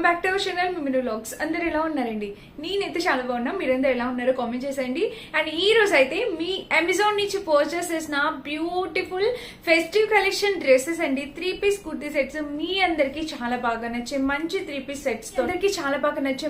Welcome back to our channel Mimin vlogs. అందరు ఎలా ఉన్నారండి? నేనైతే చాలా బాగున్నా. మీరందరూ ఎలా ఉన్నారో కామెంట్ చేసేయండి. అండ్ ఈ రోజు అయితే మీ అమెజాన్ నుంచి పర్చేస్ చేసిన బ్యూటిఫుల్ ఫెస్టివ్ కలెక్షన్ డ్రెస్సెస్ అండి, 3 పీస్ కుర్తీ సెట్స్ మీ అందరికి చాలా బాగా నచ్చే మంచి 3 పీస్ సెట్స్ తో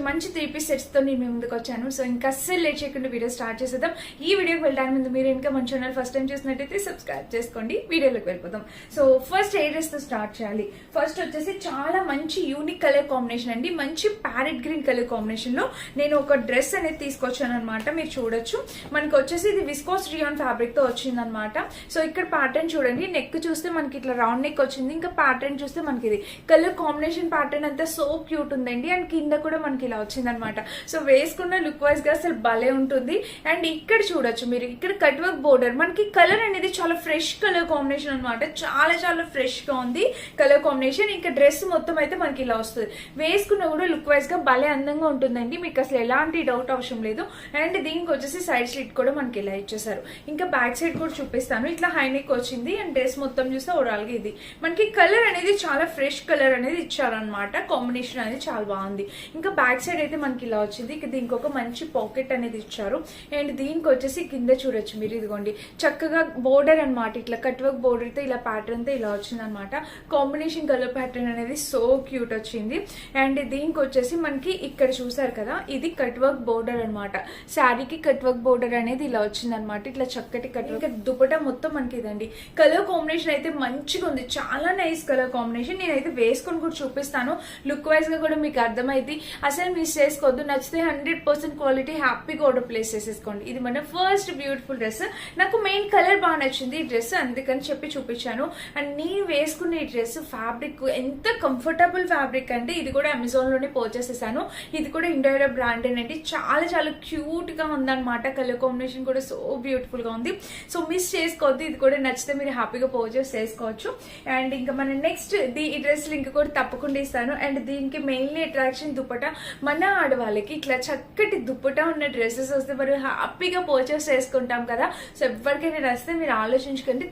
మంచి 3 పీస్ సెట్స్ తో నేను ముందుకు వచ్చాను. సో ఇంకా అస్సలు లేట్ చేయకుండా వీడియో స్టార్ట్ చేసేద్దాం. ఈ వీడియోకి వెళ్ళడానికి ముందు మీరు ఇంకా మన ఛానల్ ఫస్ట్ టైం చూసినట్టయితే సబ్స్క్రైబ్ చేసుకోండి. వీడియోలోకి వెళ్ళిపోతాం. సో ఫస్ట్ ఏ డ్రెస్ తో స్టార్ట్ చేయాలి? ఫస్ట్ వచ్చేసి చాలా మంచి యూనిక్ కలర్ కాంబినేషన్ అండి, మంచి ప్యారెట్ గ్రీన్ కలర్ కాంబినేషన్ లో నేను ఒక డ్రెస్ అనేది తీసుకొచ్చాను అనమాట. మీరు చూడొచ్చు, మనకి వచ్చేసి ఇది విస్కోస్ రియాన్ ఫ్యాబ్రిక్ తో వచ్చింది అనమాట. సో ఇక్కడ ప్యాటర్న్ చూడండి, నెక్ చూస్తే మనకి ఇట్లా రౌండ్ నెక్ వచ్చింది. ఇంకా ప్యాటర్న్ చూస్తే మనకి ఇది కలర్ కాంబినేషన్ ప్యాటర్న్ అంతా సో క్యూట్ ఉందండి. అండ్ కింద కూడా మనకి ఇలా వచ్చింది అనమాట. సో వేసుకున్న లుక్ వైజ్ గా అసలు భలే ఉంటుంది. అండ్ ఇక్కడ చూడొచ్చు మీరు, ఇక్కడ కట్ వర్క్ బోర్డర్, మనకి కలర్ అనేది చాలా ఫ్రెష్ కలర్ కాంబినేషన్ అనమాట. చాలా చాలా ఫ్రెష్ గా ఉంది కలర్ కాంబినేషన్. ఇంకా డ్రెస్ మొత్తం అయితే మనకి ఇలా వస్తుంది. వేసుకున్న కూడా లుక్ వైజ్ గా భలే అందంగా ఉంటుందండి, మీకు అసలు ఎలాంటి డౌట్ అవసరం లేదు. అండ్ దీనికి వచ్చేసి సైడ్ స్లిట్ కూడా మనకి ఇలా ఇచ్చేసారు. ఇంకా బ్యాక్ సైడ్ కూడా చూపిస్తాను. ఇట్లా హై నెక్ వచ్చింది. అండ్ డ్రెస్ మొత్తం చూస్తే ఓవరాల్ గా ఇది మనకి కలర్ అనేది చాలా ఫ్రెష్ కలర్ అనేది ఇచ్చారనమాట. కాంబినేషన్ అనేది చాలా బాగుంది. ఇంకా బ్యాక్ సైడ్ అయితే మనకి ఇలా వచ్చింది. దీనికి ఒక మంచి పాకెట్ అనేది ఇచ్చారు. అండ్ దీనికి వచ్చేసి కింద చూడొచ్చు మీరు, ఇదిగోండి చక్కగా బోర్డర్ అనమాట. ఇట్లా కట్ వర్క్ బోర్డర్ తో ఇలా ప్యాటర్న్ తో ఇలా వచ్చింది అనమాట. కాంబినేషన్ కలర్ ప్యాటర్న్ అనేది సో క్యూట్ వచ్చింది. అండ్ దీనికి వచ్చేసి మనకి ఇక్కడ చూసారు కదా, ఇది కట్ వర్క్ బోర్డర్ అనమాట. శారీకి కట్ వర్క్ బోర్డర్ అనేది ఇలా వచ్చింది అనమాట. ఇట్లా చక్కటి కట్ వర్క్. దుపట్టా మొత్తం మనకి ఇదండి. కలర్ కాంబినేషన్ అయితే మంచిగా ఉంది, చాలా నైస్ కలర్ కాంబినేషన్. నేనైతే వేసుకొని కూడా చూపిస్తాను. లుక్ వైజ్ గా కూడా మీకు అర్థమైంది. అసలు మిస్ చేసుకోవద్దు. నచ్చితే 100% క్వాలిటీ హ్యాపీగా ఆర్డర్ ప్లేస్ చేసేసుకోండి. ఇది మన ఫస్ట్ బ్యూటిఫుల్ డ్రెస్. నాకు మెయిన్ కలర్ బాగా నచ్చింది ఈ డ్రెస్, అందుకని చెప్పి చూపించాను. అండ్ నేను వేసుకున్న ఈ డ్రెస్ ఫ్యాబ్రిక్ ఎంత కంఫర్టబుల్ ఫ్యాబ్రిక్ అంటే, ఇది కూడా అమెజాన్ లోనే పర్చేస్ చేశాను. ఇది కూడా ఇండియా బ్రాండ్ అండి. చాలా చాలా క్యూట్ గా ఉందన్నమాట. కలర్ కాంబినేషన్ కూడా సో బ్యూటిఫుల్ గా ఉంది. సో మిస్ చేసుకోవద్దు. ఇది కూడా నచ్చితే మీరు హ్యాపీగా పర్చేస్ చేసుకోవచ్చు. అండ్ ఇంకా మన నెక్స్ట్ ఈ డ్రెస్ లింక్ కూడా తప్పకుండా ఇస్తాను. అండ్ దీనికి మెయిన్లీ అట్రాక్షన్ దుపట్టా. మన ఆడవాళ్ళకి ఇట్లా చక్కటి దుపట్టా ఉన్న డ్రెస్సెస్ వస్తే మనం హ్యాపీగా పర్చేస్ చేసుకుంటాం కదా. సో ఎవరికైనా నచ్చితే మీరు ఆలోచించుకుంటే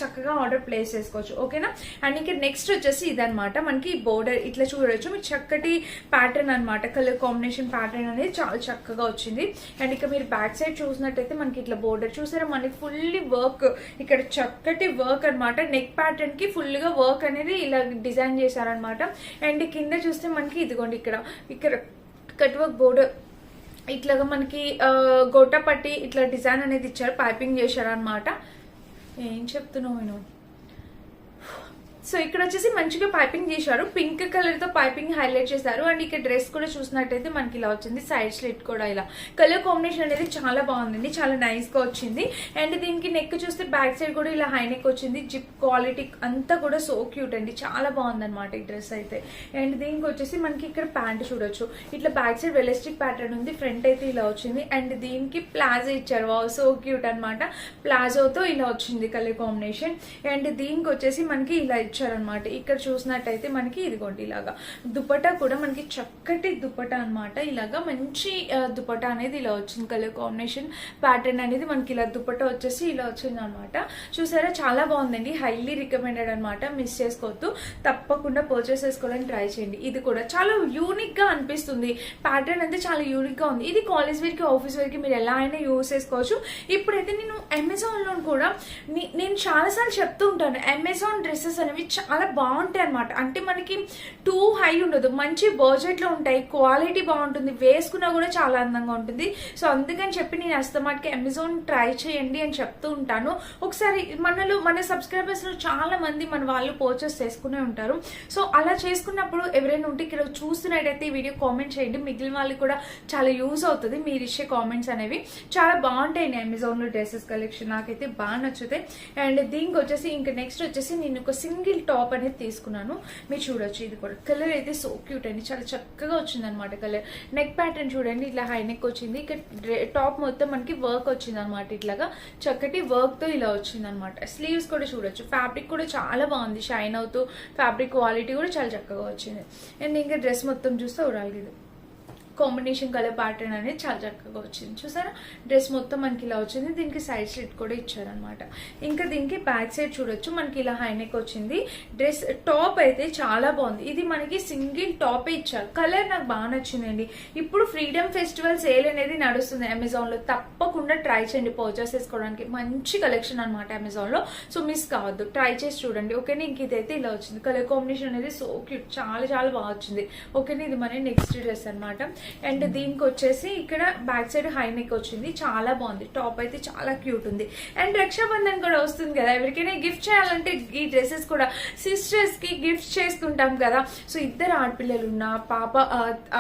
చక్కగా ఆర్డర్ ప్లేస్ చేసుకోవచ్చు. ఓకేనా? అండ్ ఇంకా నెక్స్ట్ వచ్చేసి ఇదనమాట. మనకి బోర్డర్ ఇట్లా చూడొచ్చు, మీకు చక్కటి ప్యాటర్న్ అనమాట. కలర్ కాంబినేషన్ ప్యాటర్న్ అనేది చాలా చక్కగా వచ్చింది. అండ్ ఇక మీరు బ్యాక్ సైడ్ చూసినట్టయితే మనకి ఇట్లా బోర్డర్ చూసారా, మనకి ఫుల్లీ వర్క్, ఇక్కడ చక్కటి వర్క్ అనమాట. నెక్ ప్యాటర్న్ కి ఫుల్ గా వర్క్ అనేది ఇలా డిజైన్ చేశారనమాట. అండ్ కింద చూస్తే మనకి ఇదిగోండి, ఇక్కడ కట్ వర్క్ బోర్డర్ ఇట్లాగా మనకి గోటా పట్టి ఇట్లా డిజైన్ అనేది ఇచ్చారు. పైపింగ్ చేశారనమాట. ఏం చెప్తున్నావు నేను? సో ఇక్కడ వచ్చేసి మంచిగా పైపింగ్ చేశారు. పింక్ కలర్ తో పైపింగ్ హైలైట్ చేశారు. అండ్ ఇక్కడ డ్రెస్ కూడా చూసినట్టయితే మనకి ఇలా వచ్చింది. సైడ్ స్లిట్ కూడా ఇలా కలర్ కాంబినేషన్ అనేది చాలా బాగుందండి, చాలా నైస్ గా వచ్చింది. అండ్ దీనికి నెక్ చూస్తే బ్యాక్ సైడ్ కూడా ఇలా హై నెక్ వచ్చింది. జిప్ క్వాలిటీ అంతా కూడా సో క్యూట్ అండి, చాలా బాగుంది అనమాట ఈ డ్రెస్ అయితే. అండ్ దీనికి వచ్చేసి మనకి ఇక్కడ ప్యాంట్ చూడొచ్చు, ఇట్లా బ్యాక్ సైడ్ వెలస్టిక్ ప్యాటర్న్ ఉంది. ఫ్రంట్ అయితే ఇలా వచ్చింది. అండ్ దీనికి ప్లాజో ఇచ్చారు. వావ్, సో క్యూట్ అనమాట. ప్లాజోతో ఇలా వచ్చింది కలర్ కాంబినేషన్. అండ్ దీనికి వచ్చేసి మనకి ఇలా ఇచ్చారనమాట. ఇక్కడ చూసినట్టయితే మనకి ఇదిగోండి ఇలాగా దుపట్టా కూడా మనకి చక్కటి దుపట్టా అనమాట. ఇలాగా మంచి దుపట్టా అనేది ఇలా వచ్చింది. కలర్ కాంబినేషన్ ప్యాటర్న్ అనేది మనకి ఇలా దుపట్టా వచ్చేసి ఇలా వచ్చింది అనమాట. చూసారా, చాలా బాగుందండి. హైలీ రికమెండెడ్ అనమాట. మిస్ చేసుకోవద్దు, తప్పకుండా పర్చేస్ చేసుకోవడానికి ట్రై చేయండి. ఇది కూడా చాలా యూనిక్ గా అనిపిస్తుంది. ప్యాటర్న్ అయితే చాలా యూనిక్ గా ఉంది. ఇది కాలేజ్ వేర్ కి, ఆఫీస్ వేర్ కి మీరు ఎలా అయినా యూజ్ చేసుకోవచ్చు. ఇప్పుడైతే నేను అమెజాన్ లో కూడా నేను చాలాసార్లు చెప్తూ ఉంటాను, అమెజాన్ డ్రెస్సెస్ అనేవి చాలా బాగుంటాయి అనమాట. అంటే మనకి టూ హై ఉండదు, మంచి బడ్జెట్ లో ఉంటాయి, క్వాలిటీ బాగుంటుంది, వేసుకున్నా కూడా చాలా అందంగా ఉంటుంది. సో అందుకని చెప్పి నేను అస్తమాటికి అమెజాన్ ట్రై చేయండి అని చెప్తూ ఉంటాను. ఒకసారి మన సబ్స్క్రైబర్స్ లో చాలా మంది మన వాళ్ళు పర్చేస్ చేసుకునే ఉంటారు. సో అలా చేసుకున్నప్పుడు ఎవరైనా ఉంటే ఇక్కడ చూస్తున్నట్టయితే ఈ వీడియో కామెంట్ చేయండి. మిగిలిన వాళ్ళకి కూడా చాలా యూజ్ అవుతుంది మీరు ఇచ్చే కామెంట్స్ అనేవి. చాలా బాగుంటాయి అమెజాన్ లో డ్రెస్సెస్ కలెక్షన్, నాకైతే బాగా నచ్చుతాయి. అండ్ దీనికి వచ్చేసి ఇంకా నెక్స్ట్ వచ్చేసి నేను ఒక సింగిల్ టాప్ అనేది తీసుకున్నాను. మీరు చూడొచ్చు, ఇది కూడా కలర్ అయితే సో క్యూట్ అండి, చాలా చక్కగా వచ్చింది అనమాట కలర్. నెక్ ప్యాటర్న్ చూడండి, ఇట్లా హై నెక్ వచ్చింది. ఇక్కడ టాప్ మొత్తం మనకి వర్క్ వచ్చింది అనమాట. ఇట్లాగా చక్కటి వర్క్ తో ఇలా వచ్చింది అనమాట. స్లీవ్స్ కూడా చూడొచ్చు, ఫ్యాబ్రిక్ కూడా చాలా బాగుంది, షైన్ అవుతూ ఫ్యాబ్రిక్ క్వాలిటీ కూడా చాలా చక్కగా వచ్చింది. అండ్ ఇంకా డ్రెస్ మొత్తం చూస్తే ఓవరాల్ ఇది కాంబినేషన్ కలర్ ప్యాటర్న్ అనేది చాలా చక్కగా వచ్చింది. చూసారా డ్రెస్ మొత్తం మనకి ఇలా వచ్చింది. దీనికి సైడ్ స్లిట్ కూడా ఇచ్చారనమాట. ఇంకా దీనికి బ్యాక్ సైడ్ చూడొచ్చు మనకి ఇలా హై నెక్ వచ్చింది. డ్రెస్ టాప్ అయితే చాలా బాగుంది. ఇది మనకి సింగిల్ టాపే ఇచ్చారు. కలర్ నాకు బాగా నచ్చిందండి. ఇప్పుడు ఫ్రీడమ్ ఫెస్టివల్ సేల్ అనేది నడుస్తుంది అమెజాన్ లో, తప్పకుండా ట్రై చేయండి పర్చేస్ చేసుకోవడానికి. మంచి కలెక్షన్ అనమాట అమెజాన్ లో, సో మిస్ కావద్దు, ట్రై చేసి చూడండి. ఓకేనా ఇంక ఇదైతే ఇలా వచ్చింది. కలర్ కాంబినేషన్ అనేది సో క్యూట్, చాలా చాలా బాగా వచ్చింది. ఓకేనా ఇది మన నెక్స్ట్ డ్రెస్ అనమాట. అండ్ దీనికి వచ్చేసి ఇక్కడ బ్యాక్ సైడ్ హై నెక్ వచ్చింది, చాలా బాగుంది. టాప్ అయితే చాలా క్యూట్ ఉంది. అండ్ రక్షాబంధన్ కూడా వస్తుంది కదా, ఎవరికైనా గిఫ్ట్ చేయాలంటే ఈ డ్రెస్సెస్ కూడా సిస్టర్స్ కి గిఫ్ట్ చేసుకుంటాం కదా. సో ఇద్దరు ఆడపిల్లలు ఉన్న పాప,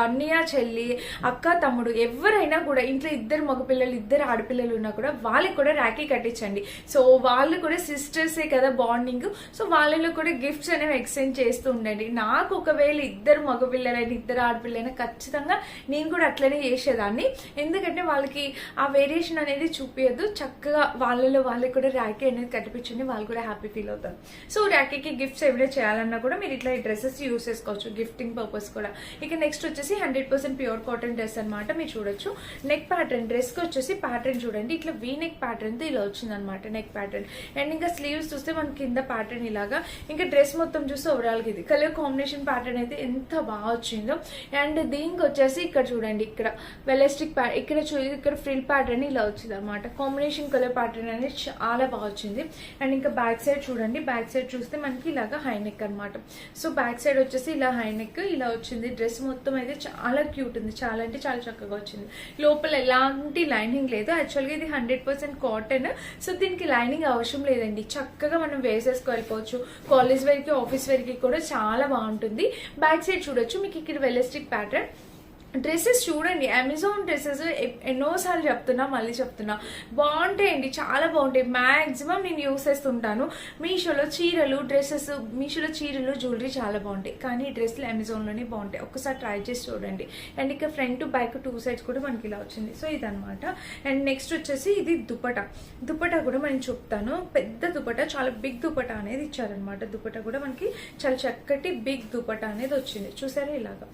అన్నయ్య చెల్లి, అక్క తమ్ముడు ఎవరైనా కూడా ఇంట్లో ఇద్దరు మగపిల్లలు ఇద్దరు ఆడపిల్లలు ఉన్నా కూడా వాళ్ళకి కూడా రాఖీ కట్టించండి. సో వాళ్ళు కూడా సిస్టర్సే కదా బాండింగ్, సో వాళ్ళలో కూడా గిఫ్ట్స్ అనేవి ఎక్స్చేంజ్ చేస్తూ ఉండండి. నాకు ఒకవేళ ఇద్దరు మగపిల్లలైనా ఇద్దరు ఆడపిల్లైనా ఖచ్చితంగా నేను కూడా అట్లనే చేసేదాన్ని. ఎందుకంటే వాళ్ళకి ఆ వేరియేషన్ అనేది చూపించదు, చక్కగా వాళ్ళలో వాళ్ళకి కూడా రాఖీ అనేది కట్టిపించండి, వాళ్ళు కూడా హ్యాపీ ఫీల్ అవుతారు. సో రాఖీకి గిఫ్ట్స్ ఎవరైనా చేయాలన్నా కూడా మీరు ఇట్లా ఈ డ్రెస్సెస్ యూస్ చేసుకోవచ్చు గిఫ్టింగ్ పర్పస్ కూడా. ఇక నెక్స్ట్ వచ్చేసి 100% ప్యూర్ కాటన్ డ్రెస్ అనమాట. మీరు చూడొచ్చు నెక్ ప్యాటర్న్, డ్రెస్ కి వచ్చేసి ప్యాటర్న్ చూడండి ఇట్లా వీ నెక్ ప్యాటర్న్ తో ఇలా వచ్చింది అనమాట నెక్ ప్యాటర్న్. అండ్ ఇంకా స్లీవ్స్ చూస్తే మన కింద ప్యాటర్న్ ఇలాగా. ఇంకా డ్రెస్ మొత్తం చూస్తే ఓవరాల్ గా ఇది కలర్ కాంబినేషన్ ప్యాటర్న్ అయితే ఎంత బాగా వచ్చిందో. అండ్ దీనికి వచ్చేసి ఇక్కడ చూడండి ఇక్కడ వెలాస్టిక్ ఇక్కడ ఫ్రిల్ ప్యాటర్న్ ఇలా వచ్చింది అనమాట. కాంబినేషన్ కలర్ ప్యాటర్న్ అనేది చాలా బాగా వచ్చింది. అండ్ ఇంకా బ్యాక్ సైడ్ చూడండి, బ్యాక్ సైడ్ చూస్తే మనకి ఇలాగా హై నెక్ అనమాట. సో బ్యాక్ సైడ్ వచ్చేసి ఇలా హై నెక్ ఇలా వచ్చింది. డ్రెస్ మొత్తం అయితే చాలా క్యూట్ ఉంది, చాలా అంటే చాలా చక్కగా వచ్చింది. లోపల ఎలాంటి లైనింగ్ లేదు. యాక్చువల్గా ఇది 100% కాటన్, సో దీనికి లైనింగ్ అవసరం లేదండి. చక్కగా మనం వేసేసుకోవచ్చు. కాలేజ్ వేర్ కి ఆఫీస్ వేర్ కి కూడా చాలా బాగుంటుంది. బ్యాక్ సైడ్ చూడొచ్చు మీకు ఇక్కడ వెలాస్టిక్ ప్యాటర్న్. డ్రెస్సెస్ చూడండి, అమెజాన్ డ్రెస్సెస్ ఎన్నోసార్లు చెప్తున్నా మళ్ళీ చెప్తున్నా, బాగుంటాయండి, చాలా బాగుంటాయి. మాక్సిమం నేను యూస్ చేస్తుంటాను. మీషోలో చీరలు జ్యువెలరీ చాలా బాగుంటాయి, కానీ ఈ డ్రెస్సులు అమెజాన్లోనే బాగుంటాయి. ఒక్కసారి ట్రై చేసి చూడండి. అండ్ ఇక ఫ్రంట్ టు బ్యాక్ 2 సైడ్స్ కూడా మనకి ఇలా వచ్చింది. సో ఇదనమాట. అండ్ నెక్స్ట్ వచ్చేసి ఇది దుపట్టా కూడా మనం చెప్తాను. పెద్ద దుపట్టా, చాలా బిగ్ దుపట్టా అనేది ఇచ్చారనమాట. దుపట్టా కూడా మనకి చాలా చక్కటి బిగ్ దుపట్టా అనేది వచ్చింది. చూసారా ఇలాగా.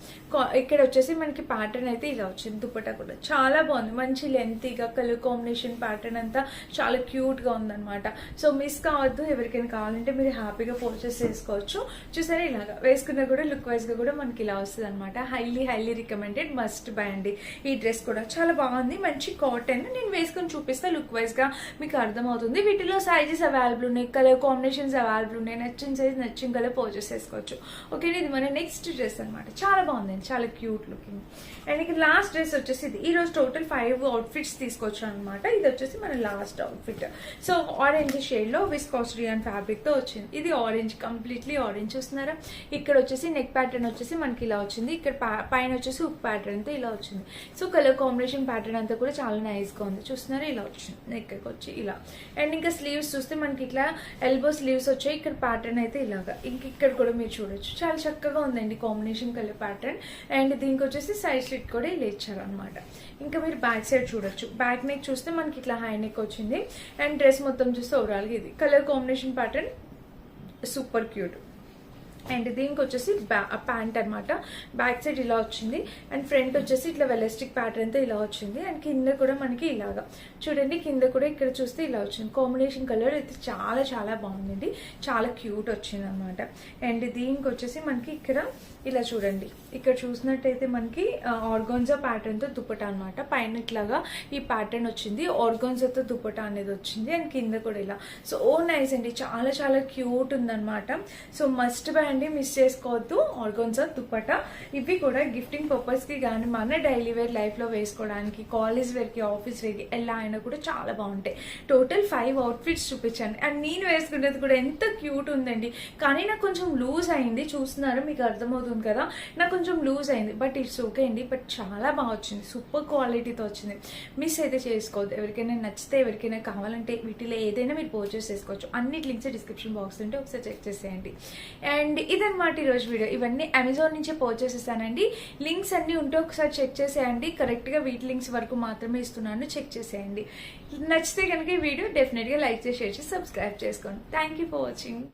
ఇక్కడ వచ్చేసి మనకి ప్యాటర్న్ అయితే ఇలా వచ్చింది. దుపట్టా కూడా చాలా బాగుంది, మంచి లెంతీగా కలర్ కాంబినేషన్ ప్యాటర్న్ అంతా చాలా క్యూట్ గా ఉందన్నమాట. సో మిస్ కావద్దు, ఎవరికైనా కావాలంటే మీరు హ్యాపీగా పర్చేస్ చేసుకోవచ్చు. చూసారా ఇలాగా వేసుకున్నా కూడా లుక్ వైజ్ గా కూడా మనకి ఇలా వస్తుంది అనమాట. హైలీ రికమెండెడ్, మస్ట్ బై అండి. ఈ డ్రెస్ కూడా చాలా బాగుంది, మంచి కాటన్. నేను వేసుకొని చూపిస్తా, లుక్ వైజ్ గా మీకు అర్థమవుతుంది. వీటిలో సైజెస్ అవైలబుల్ ఉన్నాయి, కలర్ కాంబినేషన్స్ అవైలబుల్ ఉన్నాయి. నచ్చిన సైజ్ నచ్చిన కలర్ పర్చేస్ చేసుకోవచ్చు. ఓకే ఇది మన నెక్స్ట్ డ్రెస్ అనమాట. చాలా బాగుంది, చాలా క్యూట్ లుకింగ్. అండ్ ఇక్కడ లాస్ట్ డ్రెస్ వచ్చేసి ఇది. ఈ రోజు టోటల్ 5 అవుట్ఫిట్స్ తీసుకొచ్చాను అనమాట. ఇది వచ్చేసి మన last outfit. So orange shade లో విస్కాస్ రియాన్ ఫ్యాబ్రిక్ తో వచ్చింది. ఇది ఆరెంజ్, కంప్లీట్లీ ఆరెంజ్. చూస్తున్నారా ఇక్కడ వచ్చేసి నెక్ ప్యాటర్న్ వచ్చేసి మనకి ఇలా వచ్చింది. ఇక్కడ పైన వచ్చేసి హుక్ ప్యాటర్న్ తో ఇలా వచ్చింది. సో కలర్ కాంబినేషన్ ప్యాటర్న్ అంతా కూడా చాలా నైస్ గా ఉంది. చూస్తున్నారా ఇలా వచ్చింది నెక్ వచ్చి ఇలా. అండ్ ఇంకా స్లీవ్స్ చూస్తే మనకి ఇట్లా ఎల్బో స్లీవ్స్ వచ్చాయి. ఇక్కడ ప్యాటర్న్ అయితే ఇలాగా. ఇంక ఇక్కడ కూడా మీరు చూడొచ్చు, చాలా చక్కగా ఉందండి కాంబినేషన్ కలర్ ప్యాటర్న్. అండ్ దీనికి వచ్చేసి సైడ్ స్లిట్ కూడా ఇలా ఇచ్చారు అనమాట. ఇంకా మీరు బ్యాక్ సైడ్ చూడొచ్చు. బ్యాక్ నెక్ చూస్తే మనకి ఇట్లా హై నెక్ వచ్చింది. అండ్ డ్రెస్ మొత్తం చూస్తే ఓవరాల్ గా ఇది colour combination pattern super cute. And దీనికి వచ్చేసి ప్యాంట్ అనమాట. బ్యాక్ సైడ్ ఇలా వచ్చింది. అండ్ ఫ్రంట్ వచ్చేసి ఇట్లా వెలాస్టిక్ ప్యాటర్న్ తో ఇలా వచ్చింది. అండ్ కింద కూడా మనకి ఇలాగా చూడండి, కింద కూడా ఇక్కడ చూస్తే ఇలా వచ్చింది. కాంబినేషన్ కలర్ అయితే చాలా చాలా బాగుందండి, చాలా క్యూట్ వచ్చింది అనమాట. అండ్ దీనికి వచ్చేసి మనకి ఇక్కడ ఇలా చూడండి, ఇక్కడ చూసినట్టయితే మనకి ఆర్గాన్జా ప్యాటర్న్ తో దుపట్టా అనమాట. పైన ఇట్లాగా ఈ ప్యాటర్న్ వచ్చింది, ఆర్గాన్జాతో దుపట్టా అనేది వచ్చింది. అండ్ కింద కూడా ఇలా. సో నైస్ అండి, చాలా చాలా క్యూట్ ఉందన్నమాట. సో మస్ట్ బై అండి, మిస్ చేసుకోవద్దు. ఆర్గాన్జా దుపట్టా ఇవి కూడా గిఫ్టింగ్ పర్పస్ కి కానీ మన డైలీ వేర్ లైఫ్ లో వేసుకోవడానికి, కాలేజ్ వేర్ కి ఆఫీస్ వేర్ కి ఎలా అయినా కూడా చాలా బాగుంటాయి. టోటల్ 5 అవుట్ఫిట్స్ చూపించాను. అండ్ నేను వేసుకునేది కూడా ఎంత క్యూట్ ఉందండి. కానీ నాకు కొంచెం లూజ్ అయింది, చూస్తున్నారు మీకు అర్థమవుతుంది కదా, నాకు కొంచెం లూజ్ అయింది. బట్ ఇట్స్ ఓకే అండి, బట్ చాలా బాగా వచ్చింది, సూపర్ క్వాలిటీతో వచ్చింది. మిస్ అయితే చేసుకోవద్దు. ఎవరికైనా నచ్చితే, ఎవరికైనా కావాలంటే వీటిలో ఏదైనా మీరు పర్చేస్ చేసుకోవచ్చు. అన్ని లింక్స్ డిస్క్రిప్షన్ బాక్స్ ఉంటే ఒకసారి చెక్ చేసేయండి. అండ్ ఇదన్నమాట ఈరోజు వీడియో. ఇవన్నీ అమెజాన్ నుంచే పర్చేస్ చేశానండి. లింక్స్ అన్ని ఉంటే ఒకసారి చెక్ చేసేయండి. కరెక్ట్ గా వీటి లింక్స్ వరకు మాత్రమే ఇస్తున్నాను, చెక్ చేసేయండి. నచ్చితే కనుక ఈ వీడియో డెఫినెట్ గా లైక్ చేసి షేర్ చేసి సబ్స్క్రైబ్ చేసుకోండి. Thank you for watching.